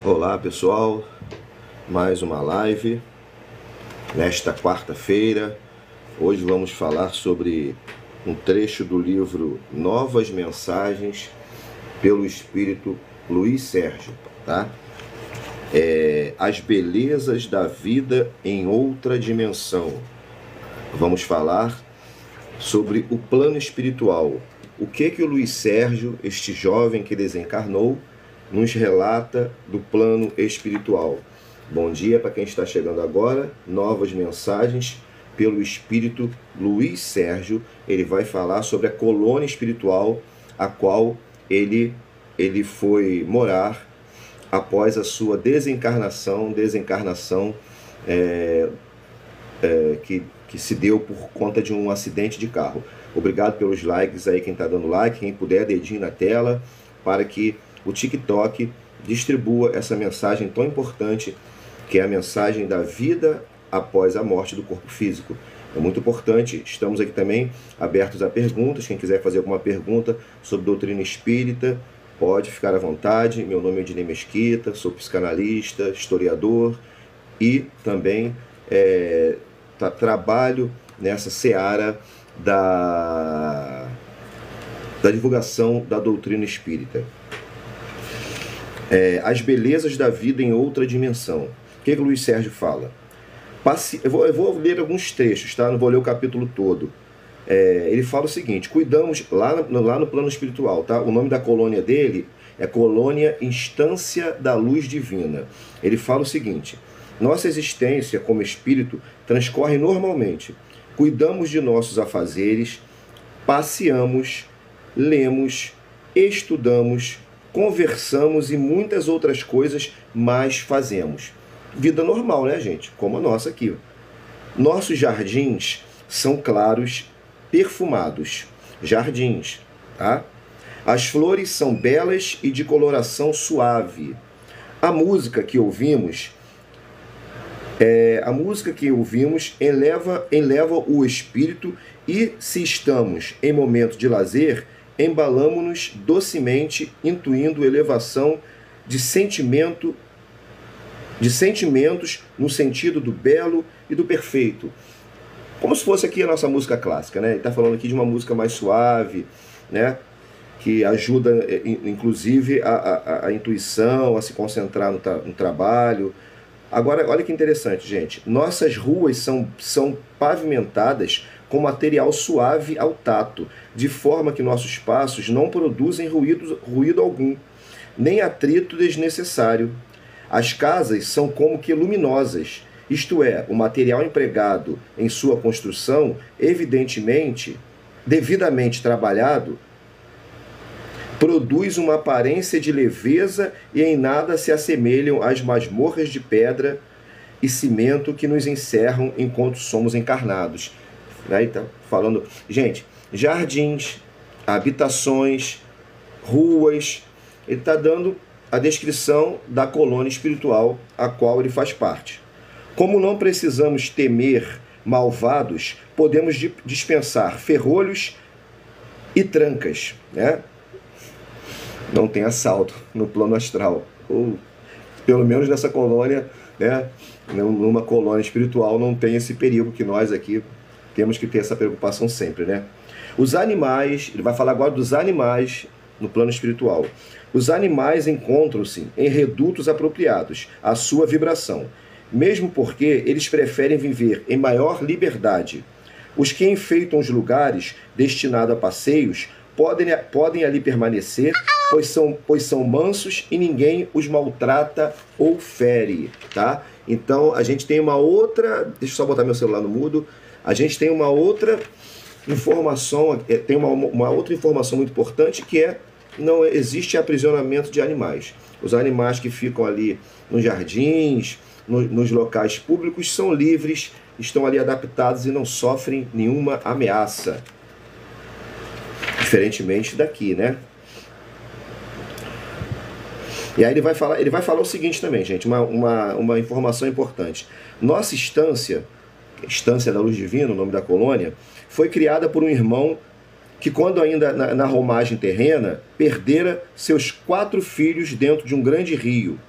Olá pessoal, mais uma live nesta quarta-feira. Hoje vamos falar sobre um trecho do livro Novas Mensagens pelo Espírito Luiz Sérgio, tá? As belezas da vida em outra dimensão. Vamos falar sobre o plano espiritual. O que o Luiz Sérgio, este jovem que desencarnou, nos relata do plano espiritual. Bom dia para quem está chegando agora. Novas mensagens pelo Espírito Luiz Sérgio. Ele vai falar sobre a colônia espiritual a qual ele foi morar após a sua desencarnação que se deu por conta de um acidente de carro. Obrigado pelos likes aí, quem está dando like, quem puder, dedinho na tela, para que o TikTok distribua essa mensagem tão importante, que é a mensagem da vida após a morte do corpo físico. É muito importante. Estamos aqui também abertos a perguntas. Quem quiser fazer alguma pergunta sobre doutrina espírita, pode ficar à vontade. Meu nome é Ednei Mesquita, sou psicanalista, historiador e também trabalho nessa seara da divulgação da doutrina espírita. As belezas da vida em outra dimensão. O que o Luiz Sérgio fala? Eu vou ler alguns trechos, tá? Não vou ler o capítulo todo. Ele fala o seguinte: cuidamos, lá no plano espiritual, tá? O nome da colônia dele é Colônia Instância da Luz Divina. Ele fala o seguinte: nossa existência como espírito transcorre normalmente. Cuidamos de nossos afazeres, passeamos, lemos, estudamos, conversamos e muitas outras coisas mais fazemos. Vida normal, né, gente? Como a nossa aqui. Nossos jardins são claros, perfumados. Jardins, tá? As flores são belas e de coloração suave. A música que ouvimos eleva o espírito, e se estamos em momento de lazer, embalamo-nos docemente, intuindo elevação de sentimentos no sentido do belo e do perfeito. Como se fosse aqui a nossa música clássica, né? Ele está falando aqui de uma música mais suave, né? Que ajuda, inclusive, a intuição, a se concentrar no trabalho. Agora, olha que interessante, gente. Nossas ruas são pavimentadas com material suave ao tato, de forma que nossos passos não produzem ruído algum, nem atrito desnecessário. As casas são como que luminosas, isto é, o material empregado em sua construção, devidamente trabalhado, produz uma aparência de leveza e em nada se assemelham às masmorras de pedra e cimento que nos encerram enquanto somos encarnados. Então, falando, gente, jardins, habitações, ruas, ele está dando a descrição da colônia espiritual a qual ele faz parte. Como não precisamos temer malvados, podemos dispensar ferrolhos e trancas, né? Não tem assalto no plano astral, ou pelo menos nessa colônia, né? Numa colônia espiritual não tem esse perigo que nós aqui temos que ter essa preocupação sempre, né? Os animais, ele vai falar agora dos animais no plano espiritual. Os animais encontram-se em redutos apropriados à sua vibração, mesmo porque eles preferem viver em maior liberdade. Os que enfeitam os lugares destinados a passeios podem ali permanecer, pois são mansos e ninguém os maltrata ou fere, tá? Então a gente tem uma outra, deixa eu só botar meu celular no mudo. A gente tem uma outra informação, uma outra informação muito importante, que não existe aprisionamento de animais. Os animais que ficam ali nos jardins, nos locais públicos, são livres, estão ali adaptados e não sofrem nenhuma ameaça. Diferentemente daqui, né? E aí ele vai falar o seguinte também, gente, uma informação importante. Nossa Instância da Luz Divina, o nome da colônia, foi criada por um irmão que, quando ainda na romagem terrena, perdera seus 4 filhos dentro de um grande rio.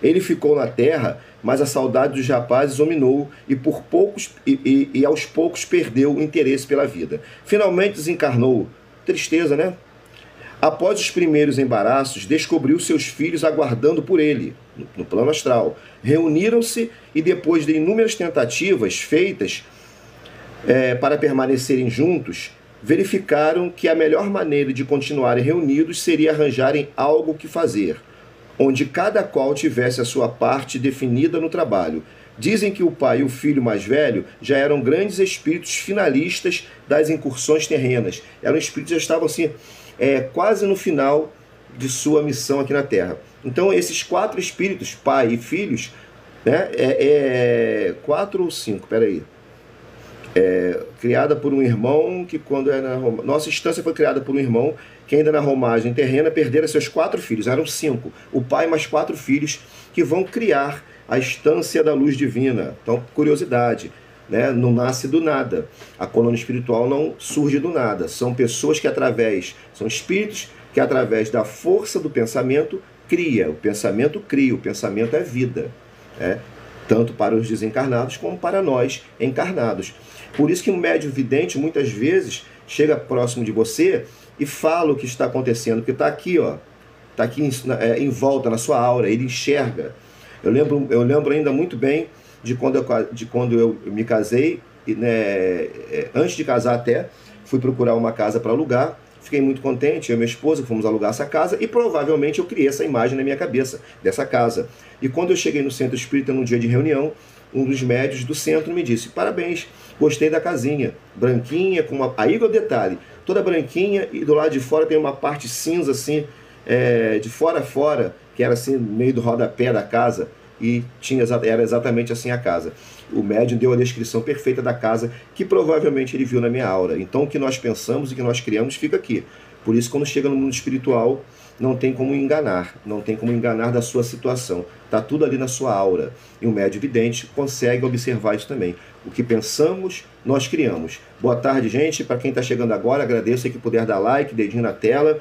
Ele ficou na terra, mas a saudade dos rapazes o dominou e aos poucos perdeu o interesse pela vida. Finalmente desencarnou. Tristeza, né? Após os primeiros embaraços, descobriu seus filhos aguardando por ele, no plano astral. Reuniram-se e, depois de inúmeras tentativas feitas para permanecerem juntos, verificaram que a melhor maneira de continuarem reunidos seria arranjarem algo que fazer, onde cada qual tivesse a sua parte definida no trabalho. Dizem que o pai e o filho mais velho já eram grandes espíritos finalistas das incursões terrenas. Eram espíritos que já estavam assim, quase no final de sua missão aqui na Terra. Então, esses 4 espíritos, pai e filhos, né, 4 ou 5, peraí. Criada por um irmão que, quando era nossa instância foi criada por um irmão que, ainda na romagem terrena, perdera seus 4 filhos. Eram 5. O pai mais 4 filhos que vão criar a instância da luz divina. Então, curiosidade, né? Não nasce do nada. A colônia espiritual não surge do nada. São pessoas que são espíritos que, através da força do pensamento, cria. O pensamento cria, o pensamento é vida. Tanto para os desencarnados como para nós encarnados. Por isso que um médium vidente, muitas vezes, chega próximo de você e fala o que está acontecendo, porque está aqui, ó, está aqui em volta, na sua aura, ele enxerga. Eu lembro ainda muito bem de quando eu me casei, né, antes de casar até, fui procurar uma casa para alugar, fiquei muito contente, eu e minha esposa fomos alugar essa casa e provavelmente eu criei essa imagem na minha cabeça, dessa casa. E quando eu cheguei no centro espírita, num dia de reunião, um dos médios do centro me disse: parabéns, gostei da casinha, branquinha, com uma... Aí é o detalhe, toda branquinha e do lado de fora tem uma parte cinza assim, de fora a fora, que era assim, no meio do rodapé da casa, e era exatamente assim a casa. O médium deu a descrição perfeita da casa, que provavelmente ele viu na minha aura. Então o que nós pensamos e que nós criamos fica aqui. Por isso, quando chega no mundo espiritual, não tem como enganar, não tem como enganar da sua situação. Está tudo ali na sua aura. E o médium vidente consegue observar isso também. O que pensamos, nós criamos. Boa tarde, gente. Para quem está chegando agora, agradeço aí que puder dar like, dedinho na tela.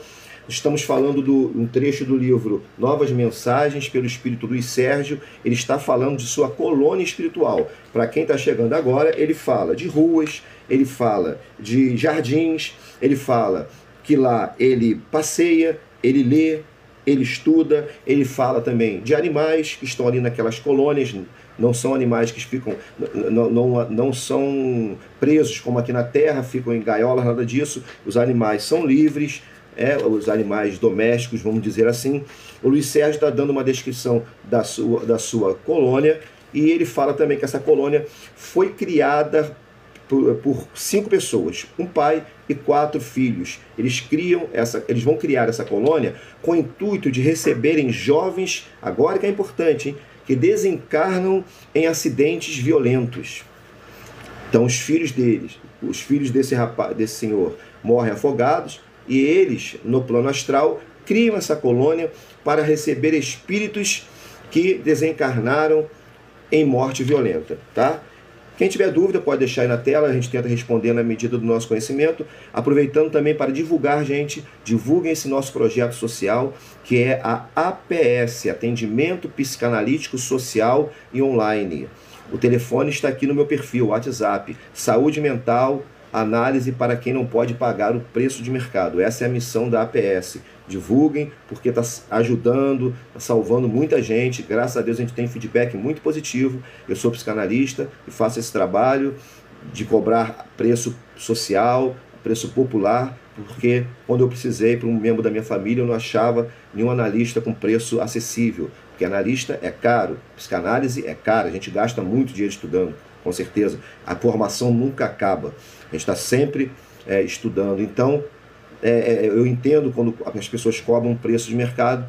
Estamos falando de um trecho do livro Novas Mensagens, pelo Espírito Luiz Sérgio. Ele está falando de sua colônia espiritual. Para quem está chegando agora, ele fala de ruas, ele fala de jardins, ele fala que lá ele passeia, ele lê, ele estuda, ele fala também de animais que estão ali naquelas colônias. Não são animais que ficam, não são presos como aqui na Terra, ficam em gaiolas, nada disso. Os animais são livres, os animais domésticos, vamos dizer assim. O Luiz Sérgio está dando uma descrição da sua colônia, e ele fala também que essa colônia foi criada por 5 pessoas, um pai e 4 filhos. Eles vão criar essa colônia com o intuito de receberem jovens, agora que é importante, hein, que desencarnam em acidentes violentos. Então os filhos desse senhor morrem afogados, e eles, no plano astral, criam essa colônia para receber espíritos que desencarnaram em morte violenta, tá? Quem tiver dúvida pode deixar aí na tela, a gente tenta responder na medida do nosso conhecimento. Aproveitando também para divulgar, gente, divulguem esse nosso projeto social, que é a APS, Atendimento Psicanalítico Social e Online. O telefone está aqui no meu perfil, WhatsApp. Saúde mental, análise para quem não pode pagar o preço de mercado. Essa é a missão da APS. Divulguem, porque está ajudando, está salvando muita gente. Graças a Deus a gente tem feedback muito positivo. Eu sou psicanalista e faço esse trabalho de cobrar preço social, preço popular, porque quando eu precisei para um membro da minha família, eu não achava nenhum analista com preço acessível. Porque analista é caro, psicanálise é cara, a gente gasta muito dinheiro estudando, com certeza. A formação nunca acaba, a gente está sempre estudando. Então, eu entendo quando as pessoas cobram um preço de mercado,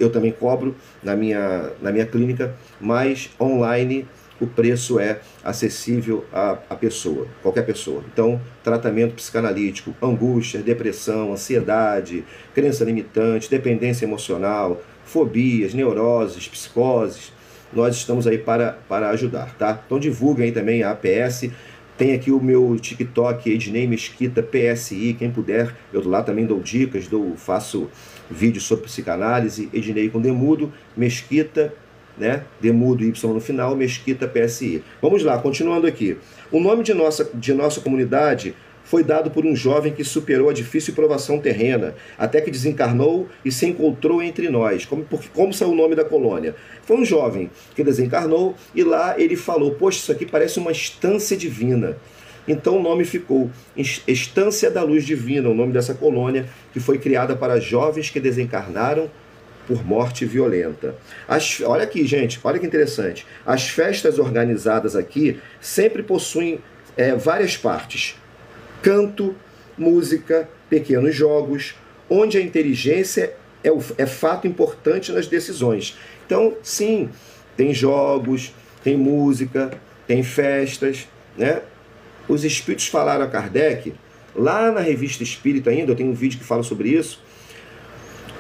eu também cobro na minha clínica, mas online o preço é acessível à pessoa, qualquer pessoa. Então, tratamento psicanalítico, angústia, depressão, ansiedade, crença limitante, dependência emocional, fobias, neuroses, psicoses, nós estamos aí para ajudar, tá? Então divulguem aí também a APS. Tem aqui o meu TikTok, Ednei Mesquita PSI, quem puder, eu lá também dou dicas, faço vídeos sobre psicanálise, Ednei com Demudo, Mesquita né? D mudo Y no final, Mesquita PSI. Vamos lá, continuando aqui. O nome de nossa comunidade foi dado por um jovem que superou a difícil provação terrena, até que desencarnou e se encontrou entre nós. Como saiu o nome da colônia? Foi um jovem que desencarnou e lá ele falou, poxa, isso aqui parece uma estância divina. Então o nome ficou Estância da Luz Divina, o nome dessa colônia, que foi criada para jovens que desencarnaram por morte violenta. Olha aqui, gente, olha que interessante. As festas organizadas aqui sempre possuem várias partes. Canto, música, pequenos jogos, onde a inteligência é fato importante nas decisões. Então, sim, tem jogos, tem música, tem festas, né? Os espíritos falaram a Kardec, lá na Revista Espírita ainda, eu tenho um vídeo que fala sobre isso,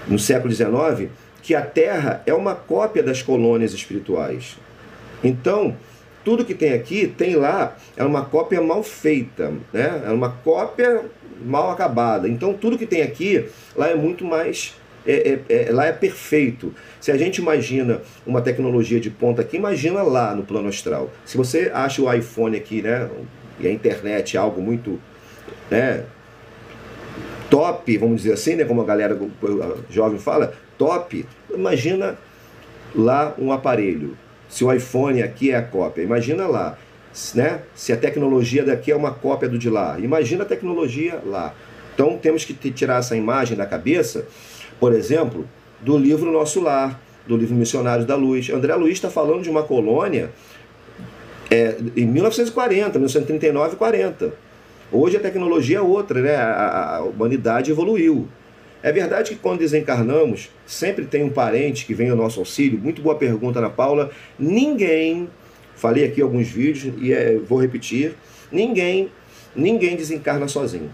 no século XIX, que a Terra é uma cópia das colônias espirituais. Então, tudo que tem aqui, tem lá, é uma cópia mal feita, né? É uma cópia mal acabada. Então, tudo que tem aqui, lá é muito mais... lá é perfeito. Se a gente imagina uma tecnologia de ponta aqui, imagina lá no plano astral. Se você acha o iPhone aqui, né, e a internet algo muito, né, top, vamos dizer assim, né, como a galera jovem fala, top, imagina lá um aparelho. Se o iPhone aqui é a cópia, imagina lá, né? Se a tecnologia daqui é uma cópia do de lá, imagina a tecnologia lá. Então temos que tirar essa imagem da cabeça, por exemplo, do livro Nosso Lar, do livro Missionários da Luz. André Luiz está falando de uma colônia em 1940, 1939 e 40. Hoje a tecnologia é outra, né? A humanidade evoluiu. É verdade que quando desencarnamos, sempre tem um parente que vem ao nosso auxílio. Muito boa pergunta, Ana Paula. Ninguém, falei aqui alguns vídeos e vou repetir, ninguém desencarna sozinho.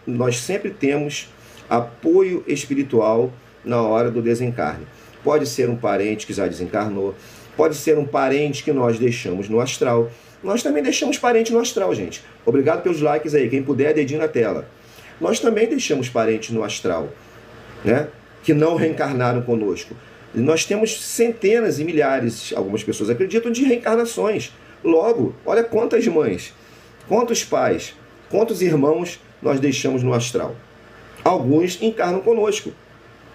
Nós sempre temos apoio espiritual na hora do desencarne. Pode ser um parente que já desencarnou, pode ser um parente que nós deixamos no astral. Nós também deixamos parente no astral, gente. Obrigado pelos likes aí, quem puder, dedinho na tela. Nós também deixamos parentes no astral, né, que não reencarnaram conosco. E nós temos centenas e milhares, algumas pessoas acreditam, de reencarnações. Logo, olha quantas mães, quantos pais, quantos irmãos nós deixamos no astral. Alguns encarnam conosco,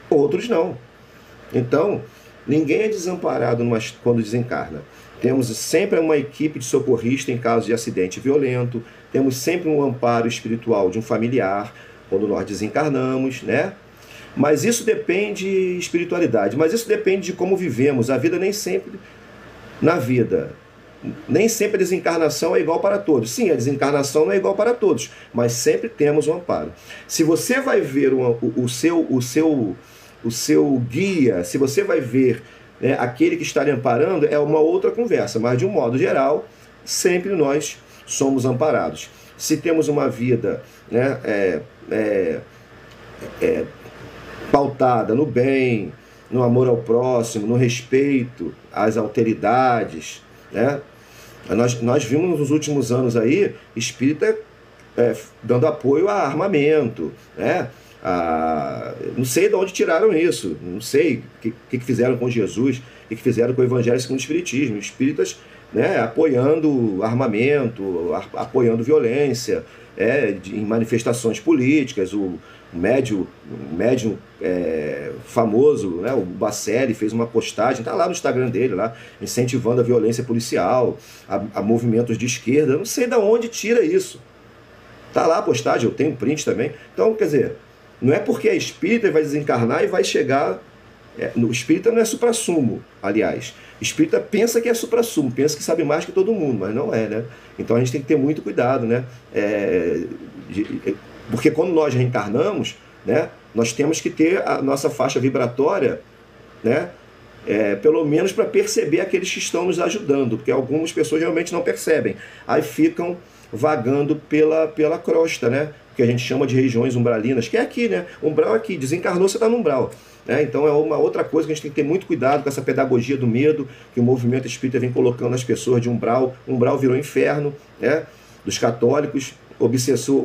outros não. Então, ninguém é desamparado quando desencarna. Temos sempre uma equipe de socorrista em caso de acidente violento, temos sempre um amparo espiritual de um familiar quando nós desencarnamos, né? Mas isso depende de espiritualidade, mas isso depende de como vivemos. A vida nem sempre, nem sempre a desencarnação é igual para todos. Sim, a desencarnação não é igual para todos, mas sempre temos um amparo. Se você vai ver o seu guia, se você vai ver, né, aquele que está lhe amparando, é uma outra conversa, mas de um modo geral, sempre nós somos amparados. Se temos uma vida, né, pautada no bem, no amor ao próximo, no respeito às alteridades, né? Nós vimos nos últimos anos aí espírita dando apoio a armamento, né? Não sei de onde tiraram isso, não sei o que fizeram com Jesus, o que fizeram com o Evangelho segundo o Espiritismo. Espíritas, né, apoiando armamento, apoiando violência, em manifestações políticas. O médium famoso, né, o Bacelli, fez uma postagem, está lá no Instagram dele, lá, incentivando a violência policial, a movimentos de esquerda. Eu não sei de onde tira isso. Está lá a postagem, eu tenho print também. Então, quer dizer, não é porque é espírita e vai desencarnar e vai chegar... O espírita não é suprassumo, aliás. O espírita pensa que é suprassumo, pensa que sabe mais que todo mundo, mas não é, né? Então a gente tem que ter muito cuidado, né? Porque quando nós reencarnamos, né, nós temos que ter a nossa faixa vibratória, né, pelo menos para perceber aqueles que estão nos ajudando, porque algumas pessoas realmente não percebem. Aí ficam vagando pela crosta, né? Que a gente chama de regiões umbralinas, que é aqui, né? Umbral é aqui, desencarnou, você está no umbral. Então é uma outra coisa que a gente tem que ter muito cuidado com essa pedagogia do medo que o movimento espírita vem colocando nas pessoas de umbral. Umbral virou inferno, né? Dos católicos, o obsessor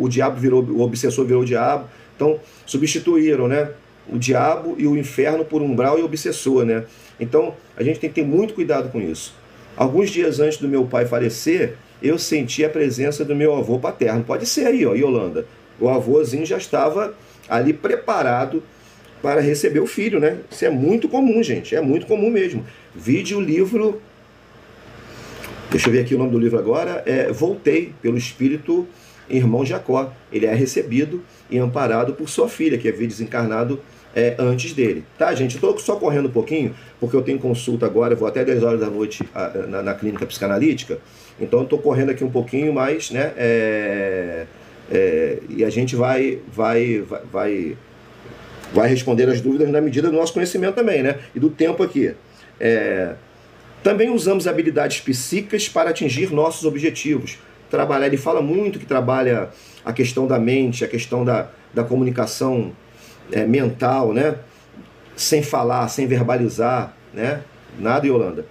virou o diabo. Então substituíram, né, o diabo e o inferno por umbral e obsessor, né? Então, a gente tem que ter muito cuidado com isso. Alguns dias antes do meu pai falecer, eu senti a presença do meu avô paterno. Pode ser aí, ó, Yolanda. O avôzinho já estava ali preparado para receber o filho, né? Isso é muito comum, gente. É muito comum mesmo. Vide o livro... Deixa eu ver aqui o nome do livro agora. Voltei pelo Espírito Irmão Jacó. Ele é recebido e amparado por sua filha, que havia desencarnado antes dele. Tá, gente? Estou só correndo um pouquinho, porque eu tenho consulta agora, eu vou até 10 horas da noite na clínica psicanalítica. Então, estou correndo aqui um pouquinho mais, né? E a gente vai responder as dúvidas na medida do nosso conhecimento também, né? E do tempo aqui. Também usamos habilidades psíquicas para atingir nossos objetivos. Ele fala muito que trabalha a questão da mente, a questão da comunicação mental, né? Sem falar, sem verbalizar, né? Nada, Yolanda.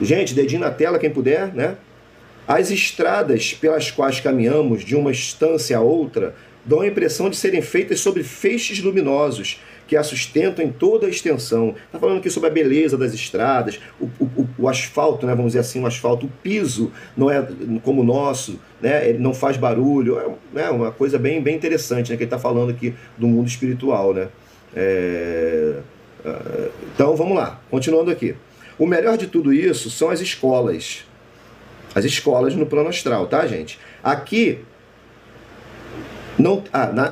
Gente, dedinho na tela, quem puder, né? As estradas pelas quais caminhamos de uma estância a outra dão a impressão de serem feitas sobre feixes luminosos que a sustentam em toda a extensão. Está falando aqui sobre a beleza das estradas, o asfalto, né, vamos dizer assim, o asfalto, o piso não é como o nosso, né, ele não faz barulho, é uma coisa bem interessante, né, que ele está falando aqui do mundo espiritual, né. Então, vamos lá, continuando aqui. O melhor de tudo isso são as escolas no plano astral, tá, gente? Aqui,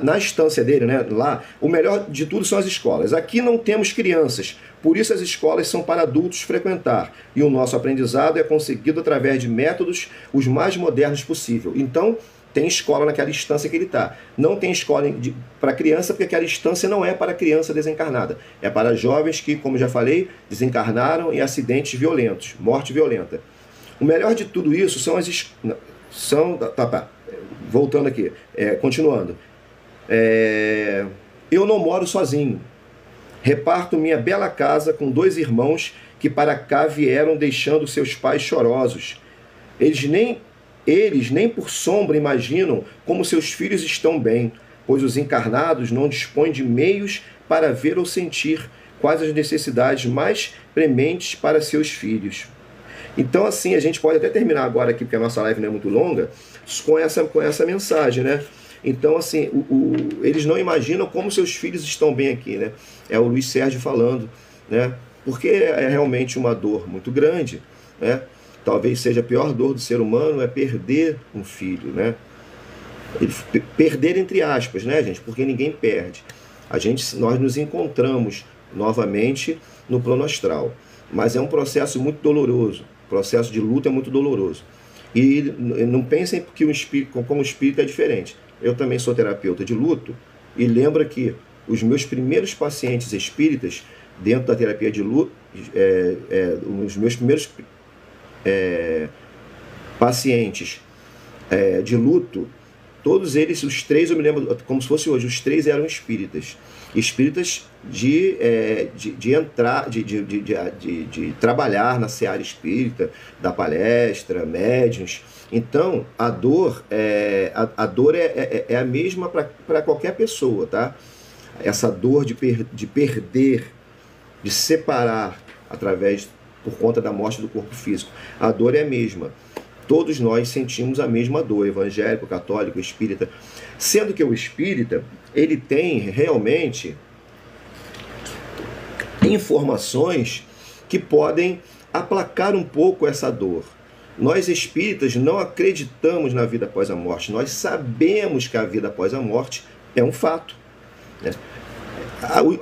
na estância dele, né, lá, o melhor de tudo são as escolas. Aqui não temos crianças, por isso as escolas são para adultos frequentar, e o nosso aprendizado é conseguido através de métodos os mais modernos possível. Então, tem escola naquela instância que ele está. Não tem escola para criança, porque aquela instância não é para criança desencarnada. É para jovens que, como já falei, desencarnaram em acidentes violentos, morte violenta. O melhor de tudo isso são voltando aqui, continuando. Eu não moro sozinho. Reparto minha bela casa com 2 irmãos que para cá vieram deixando seus pais chorosos. Eles nem por sombra imaginam como seus filhos estão bem, pois os encarnados não dispõem de meios para ver ou sentir quais as necessidades mais prementes para seus filhos. Então, assim, a gente pode até terminar agora aqui, porque a nossa live não é muito longa, com essa mensagem, né? Então, assim, eles não imaginam como seus filhos estão bem aqui, né? É o Luiz Sérgio falando, né? Porque é realmente uma dor muito grande, né? Talvez seja a pior dor do ser humano é perder um filho, né? Perder entre aspas, né, gente? Porque ninguém perde. Nós nos encontramos novamente no plano astral, mas é um processo muito doloroso. O processo de luta é muito doloroso. E não pensem que como o espírito é diferente. Eu também sou terapeuta de luto e lembra que os meus primeiros pacientes espíritas, dentro da terapia de luto, os meus primeiros pacientes de luto, todos eles, os 3, eu me lembro como se fosse hoje, os 3 eram espíritas. Espíritas de trabalhar na seara espírita, da palestra, médiuns. Então, a dor é a mesma para qualquer pessoa, tá? Essa dor de perder, de separar por conta da morte do corpo físico. A dor é a mesma. Todos nós sentimos a mesma dor, evangélico, católico, espírita. Sendo que o espírita, ele tem realmente informações que podem aplacar um pouco essa dor. Nós espíritas não acreditamos na vida após a morte. Nós sabemos que a vida após a morte é um fato, né?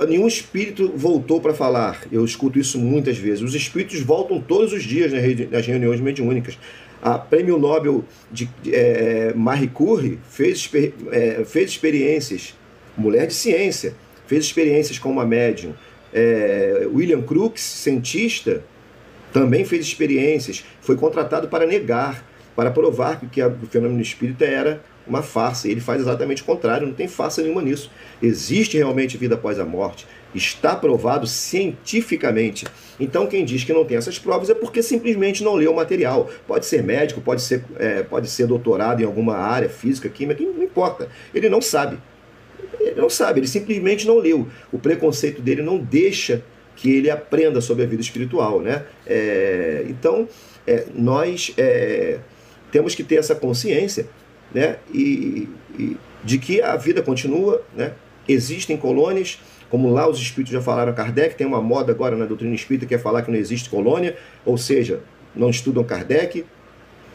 Nenhum espírito voltou para falar. Eu escuto isso muitas vezes. Os espíritos voltam todos os dias nas reuniões mediúnicas. A Prêmio Nobel de Marie Curie fez experiências, mulher de ciência, fez experiências com uma médium. William Crookes, cientista, também fez experiências, foi contratado para negar, para provar que o fenômeno espírita era uma farsa. Ele faz exatamente o contrário, não tem farsa nenhuma nisso. Existe realmente vida após a morte, está provado cientificamente. Então quem diz que não tem essas provas é porque simplesmente não leu o material. Pode ser médico, pode ser doutorado em alguma área, física, química, não importa. Ele não sabe. Ele não sabe, ele simplesmente não leu. O preconceito dele não deixa que ele aprenda sobre a vida espiritual, né? Então, nós temos que ter essa consciência, né? De que a vida continua, né? Existem colônias, como lá os espíritos já falaram a Kardec, tem uma moda agora na doutrina espírita que é falar que não existe colônia, ou seja, não estudam Kardec,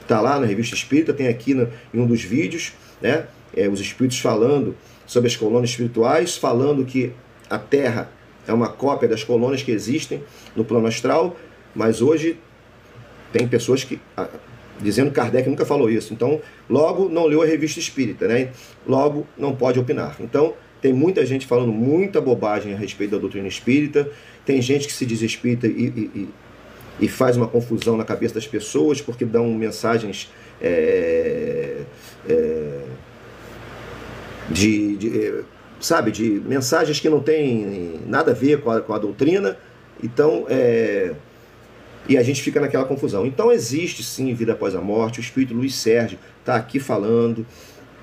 está lá na Revista Espírita, tem aqui em um dos vídeos, né? Os espíritos falando sobre as colônias espirituais, falando que a Terra é uma cópia das colônias que existem no plano astral, mas hoje tem pessoas que dizendo que Kardec nunca falou isso, então logo não leu a Revista Espírita, né? Logo não pode opinar. Então tem muita gente falando muita bobagem a respeito da doutrina espírita, tem gente que se diz espírita e faz uma confusão na cabeça das pessoas porque dão mensagens de mensagens que não tem nada a ver com a doutrina. Então, e a gente fica naquela confusão. Então existe sim vida após a morte. O espírito Luiz Sérgio está aqui falando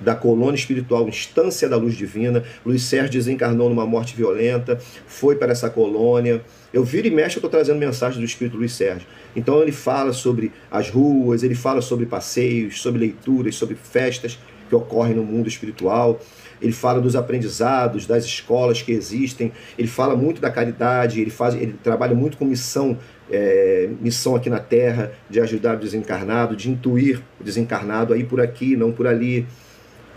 da colônia espiritual Instância da Luz Divina. Luiz Sérgio desencarnou numa morte violenta, foi para essa colônia. Eu viro e mexo, eu estou trazendo mensagem do espírito Luiz Sérgio. Então ele fala sobre as ruas, ele fala sobre passeios, sobre leituras, sobre festas que ocorrem no mundo espiritual. Ele fala dos aprendizados, das escolas que existem. Ele fala muito da caridade, ele trabalha muito com missão aqui na Terra, de ajudar o desencarnado, de intuir o desencarnado a ir por aqui, não por ali,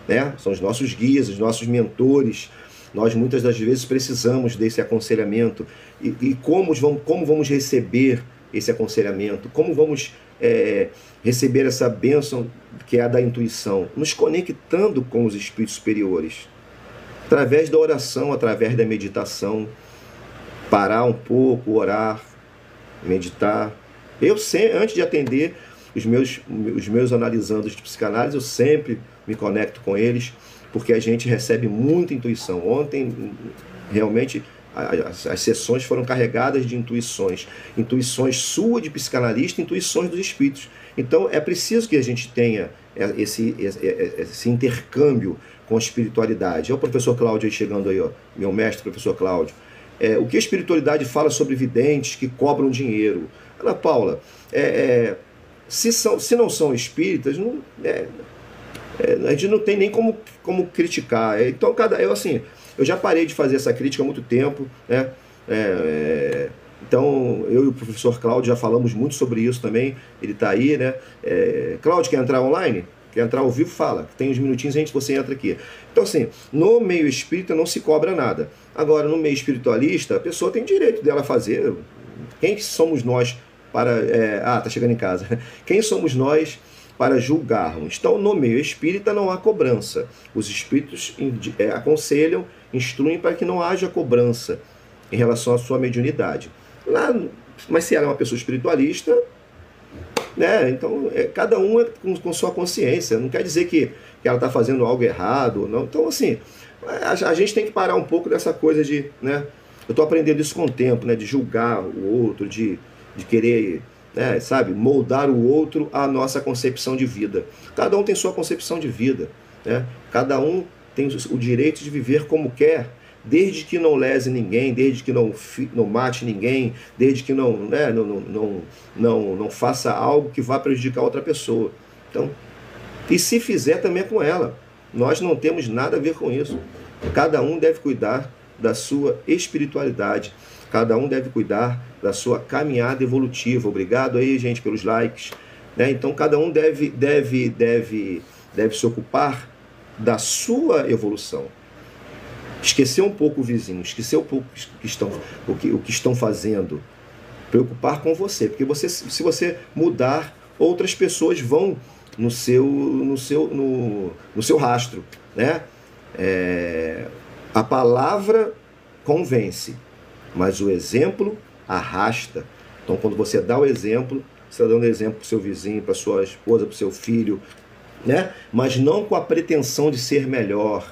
né? São os nossos guias, os nossos mentores. Nós muitas das vezes precisamos desse aconselhamento. E como vamos receber esse aconselhamento? Como vamos receber essa bênção que é a da intuição? Nos conectando com os espíritos superiores, através da oração, através da meditação. Parar um pouco, orar, meditar. Eu sempre, antes de atender os meus analisandos de psicanálise, eu sempre me conecto com eles, porque a gente recebe muita intuição. Ontem, realmente, as sessões foram carregadas de intuições. Intuições suas de psicanalista, intuições dos espíritos. Então, é preciso que a gente tenha esse intercâmbio com a espiritualidade. É o professor Cláudio aí chegando aí, ó, meu mestre, professor Cláudio. O que a espiritualidade fala sobre videntes que cobram dinheiro? Ana Paula, se não são espíritas, a gente não tem nem como criticar. Então, eu já parei de fazer essa crítica há muito tempo, né? Então, eu e o professor Cláudio já falamos muito sobre isso também. Ele está aí, né? Cláudio, quer entrar online? Quer entrar ao vivo? Fala. Tem uns minutinhos, você entra aqui. Então, assim, no meio espírita não se cobra nada. Agora, no meio espiritualista, a pessoa tem direito dela fazer. Quem somos nós para... tá chegando em casa. Quem somos nós para julgarmos? Então, no meio espírita não há cobrança. Os espíritos aconselham, instruem para que não haja cobrança em relação à sua mediunidade. Mas se ela é uma pessoa espiritualista, né, então cada um com sua consciência. Não quer dizer que ela está fazendo algo errado, não. Então, assim, a gente tem que parar um pouco dessa coisa de, né, eu estou aprendendo isso com o tempo, né, de julgar o outro, de querer, né, sabe, moldar o outro à nossa concepção de vida. Cada um tem sua concepção de vida, né? Cada um tem o direito de viver como quer, desde que não lese ninguém, desde que não mate ninguém, desde que não faça algo que vá prejudicar outra pessoa. Então, e se fizer também é com ela. Nós não temos nada a ver com isso. Cada um deve cuidar da sua espiritualidade. Cada um deve cuidar da sua caminhada evolutiva. Obrigado aí, gente, pelos likes, né? Então, cada um deve se ocupar da sua evolução. Esquecer um pouco o vizinho, esquecer um pouco o que estão fazendo. Preocupar com você, porque se você mudar, outras pessoas vão no seu rastro, né? A palavra convence, mas o exemplo arrasta. Então, quando você dá o exemplo, você está dando exemplo para o seu vizinho, para a sua esposa, para o seu filho, né? Mas não com a pretensão de ser melhor.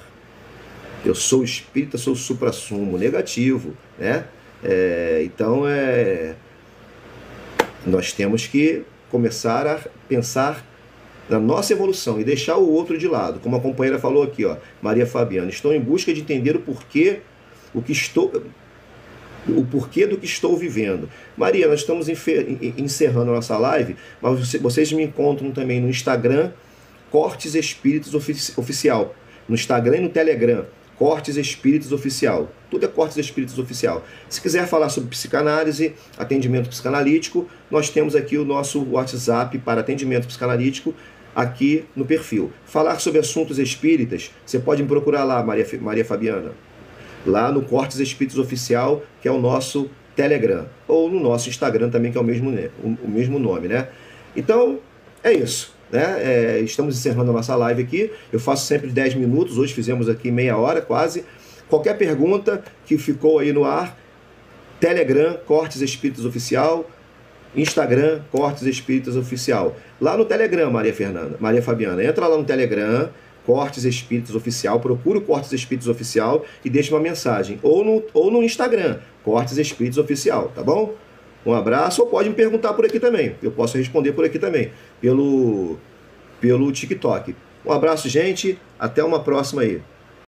Eu sou espírita, sou suprassumo, negativo, né? Então, nós temos que começar a pensar na nossa evolução e deixar o outro de lado, como a companheira falou aqui, ó, Maria Fabiana, estou em busca de entender o porquê do que estou vivendo. Maria, nós estamos encerrando a nossa live, mas vocês me encontram também no Instagram, Cortes Espíritos Oficial. No Instagram e no Telegram, Cortes Espíritos Oficial. Tudo é Cortes Espíritos Oficial. Se quiser falar sobre psicanálise, atendimento psicanalítico, nós temos aqui o nosso WhatsApp para atendimento psicanalítico aqui no perfil. Falar sobre assuntos espíritas, você pode me procurar lá, Maria Fabiana. Lá no Cortes Espíritos Oficial, que é o nosso Telegram. Ou no nosso Instagram também, que é o mesmo nome, né? Então, é isso. Né? Estamos encerrando a nossa live aqui. Eu faço sempre 10 minutos, hoje fizemos aqui meia hora quase. Qualquer pergunta que ficou aí no ar, Telegram, Cortes Espíritos Oficial, Instagram, Cortes Espíritas Oficial. Lá no Telegram, Maria Fabiana, entra lá no Telegram, Cortes Espíritos Oficial, procura o Cortes Espíritos Oficial e deixa uma mensagem. Ou no Instagram, Cortes Espíritos Oficial, tá bom? Um abraço, ou pode me perguntar por aqui também. Eu posso responder por aqui também, pelo TikTok. Um abraço, gente. Até uma próxima aí.